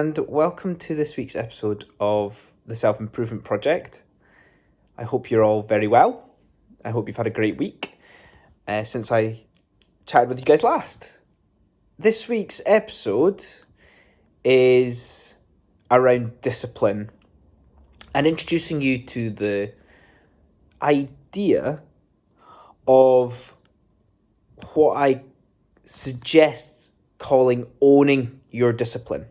and welcome to this week's episode of the Self Improvement Project. I hope you're all very well. I hope you've had a great week since I chatted with you guys last. This week's episode is around discipline and introducing you to the idea of what I suggest calling owning your discipline.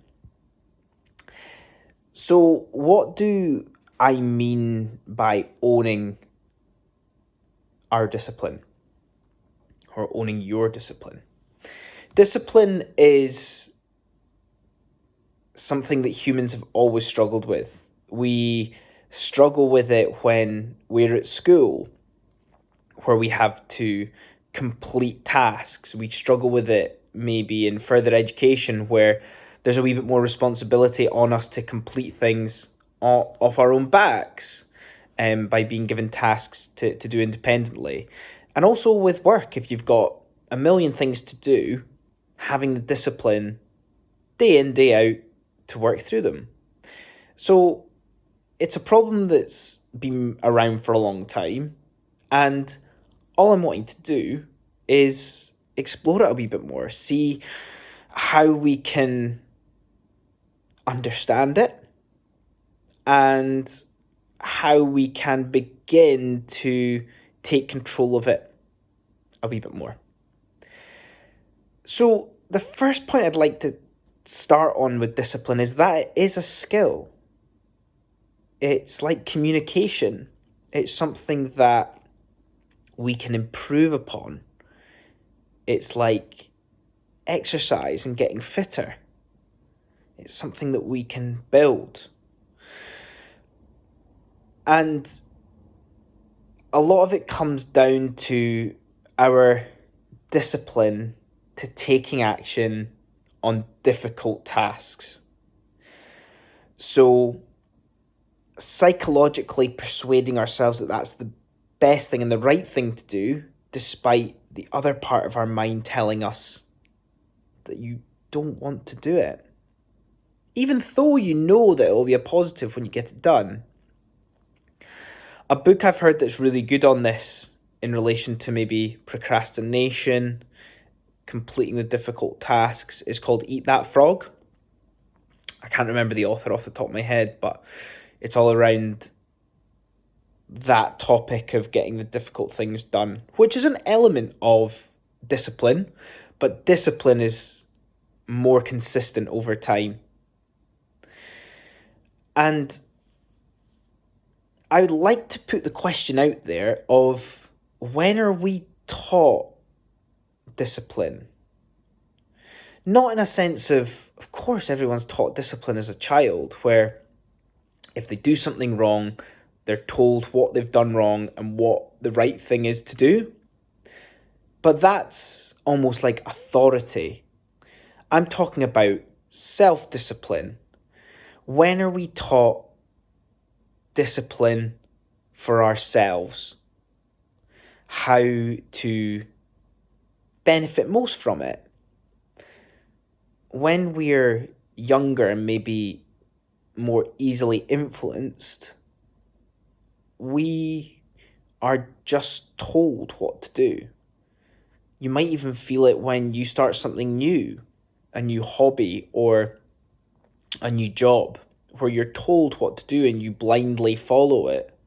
So what do I mean by owning our discipline or owning your discipline? Discipline is something that humans have always struggled with. We struggle with it when we're at school, where we have to complete tasks. We struggle with it maybe in further education, where there's a wee bit more responsibility on us to complete things off our own backs by being given tasks to do independently. And also with work, if you've got a million things to do, having the discipline day in, day out to work through them. So it's a problem that's been around for a long time, and all I'm wanting to do is explore it a wee bit more, see how we can understand it and how we can begin to take control of it a wee bit more. So the first point I'd like to start on with discipline is that it is a skill. It's like communication. It's something that we can improve upon. It's like exercise and getting fitter. It's something that we can build. And a lot of it comes down to our discipline to taking action on difficult tasks. So psychologically persuading ourselves that that's the best thing and the right thing to do, despite the other part of our mind telling us that you don't want to do it. Even though you know that it will be a positive when you get it done. A book I've heard that's really good on this in relation to maybe procrastination, completing the difficult tasks, is called Eat That Frog. I can't remember the author off the top of my head, but it's all around that topic of getting the difficult things done, which is an element of discipline, but discipline is more consistent over time. And I would like to put the question out there of when are we taught discipline? Not in a sense of course everyone's taught discipline as a child, where if they do something wrong, they're told what they've done wrong and what the right thing is to do. But that's almost like authority. I'm talking about self-discipline. When are we taught discipline for ourselves? How to benefit most from it? When we're younger and maybe more easily influenced, we are just told what to do. You might even feel it when you start something new, a new hobby or a new job, where you're told what to do and you blindly follow it.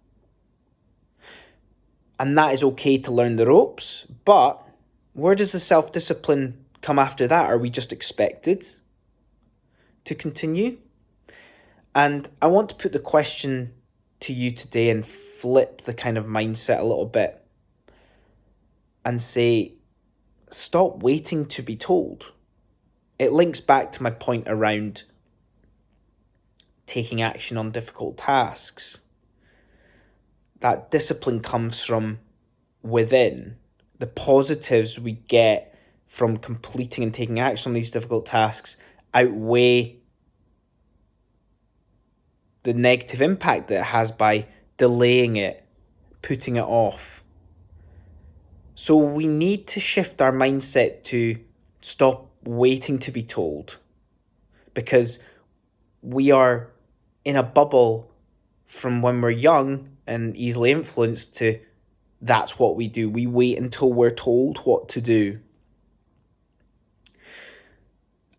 And that is okay to learn the ropes, but where does the self-discipline come after that? Are we just expected to continue? And I want to put the question to you today and flip the kind of mindset a little bit and say, stop waiting to be told. It links back to my point around taking action on difficult tasks. That discipline comes from within. The positives we get from completing and taking action on these difficult tasks outweigh the negative impact that it has by delaying it, putting it off. So we need to shift our mindset to stop waiting to be told, because we are in a bubble from when we're young and easily influenced to that's what we do. We wait until we're told what to do.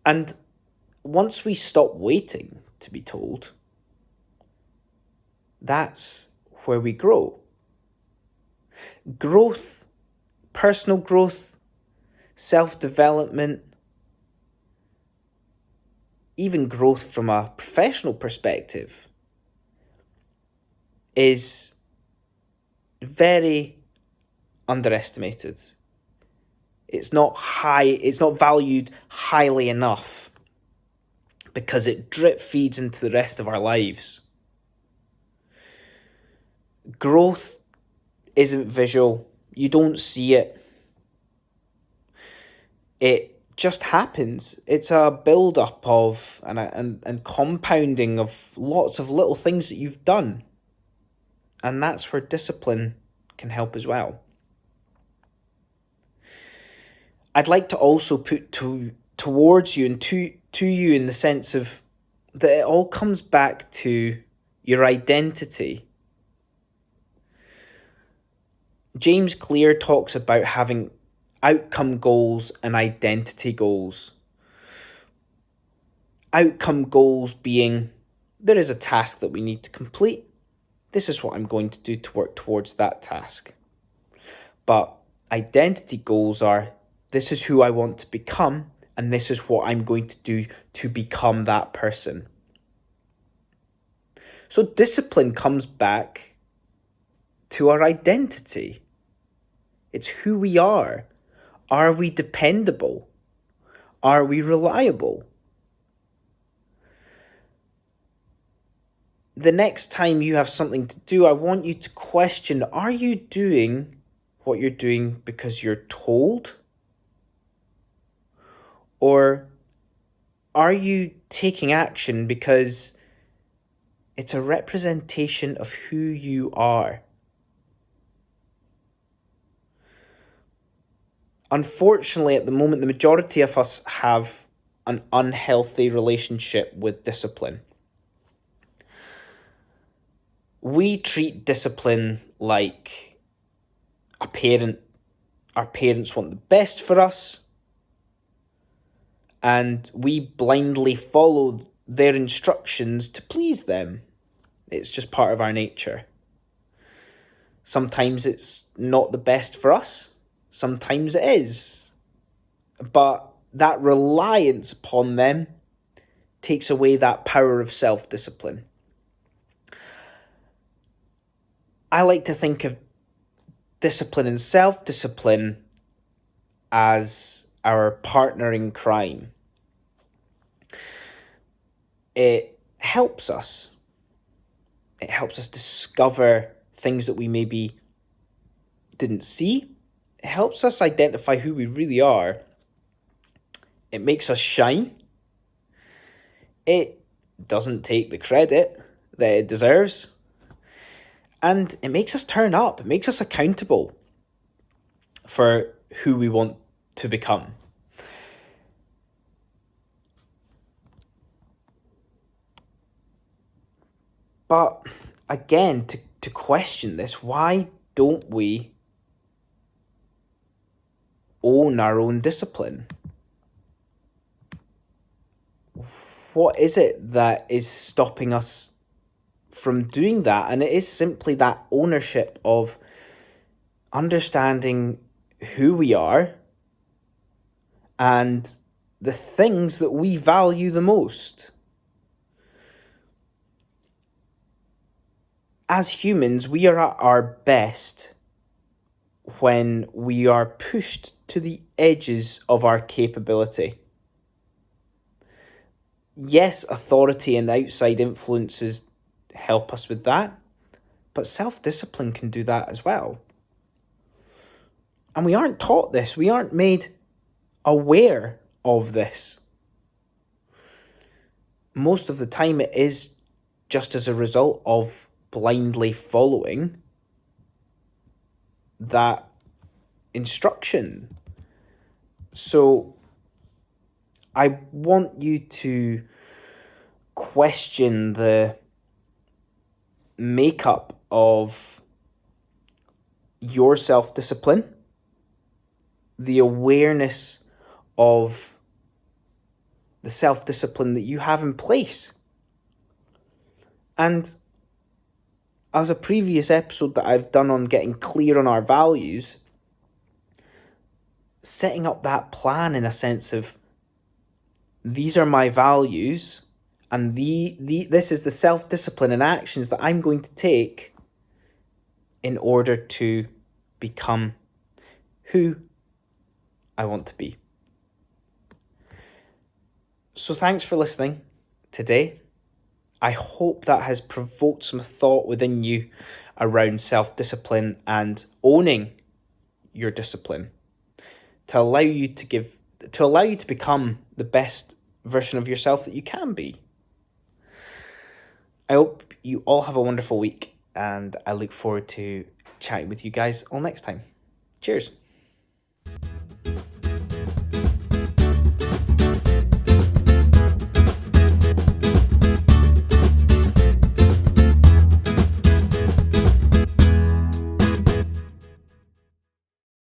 And once we stop waiting to be told, that's where we grow. Growth, personal growth, self-development, even growth from a professional perspective is very underestimated. It's not valued highly enough because it drip feeds into the rest of our lives. Growth isn't visual. You don't see it. It just happens. It's a build-up of and compounding of lots of little things that you've done. And that's where discipline can help as well. I'd like to also put towards you and to you in the sense of that it all comes back to your identity. James Clear talks about having outcome goals and identity goals. Outcome goals being, there is a task that we need to complete. This is what I'm going to do to work towards that task. But identity goals are, this is who I want to become, and this is what I'm going to do to become that person. So discipline comes back to our identity. It's who we are. Are we dependable? Are we reliable? The next time you have something to do, I want you to question, are you doing what you're doing because you're told? Or are you taking action because it's a representation of who you are? Unfortunately, at the moment, the majority of us have an unhealthy relationship with discipline. We treat discipline like a parent. Our parents want the best for us, and we blindly follow their instructions to please them. It's just part of our nature. Sometimes it's not the best for us. Sometimes it is. But that reliance upon them takes away that power of self-discipline. I like to think of discipline and self-discipline as our partner in crime. It helps us. It helps us discover things that we maybe didn't see. It helps us identify who we really are. It makes us shine. It doesn't take the credit that it deserves. And it makes us turn up. It makes us accountable for who we want to become. But again, to question this, why don't we own our own discipline? What is it that is stopping us from doing that? And it is simply that ownership of understanding who we are and the things that we value the most. As humans, we are at our best when we are pushed to the edges of our capability. Yes, authority and outside influences help us with that, but self-discipline can do that as well. And we aren't taught this. We aren't made aware of this. Most of the time it is just as a result of blindly following that instruction. So I want you to question the makeup of your self-discipline, the awareness of the self-discipline that you have in place. And as a previous episode that I've done on getting clear on our values, setting up that plan in a sense of, these are my values, and this is the self-discipline and actions that I'm going to take in order to become who I want to be. So thanks for listening today. I hope that has provoked some thought within you around self-discipline and owning your discipline to allow you to become the best version of yourself that you can be. I hope you all have a wonderful week, and I look forward to chatting with you guys all next time. Cheers.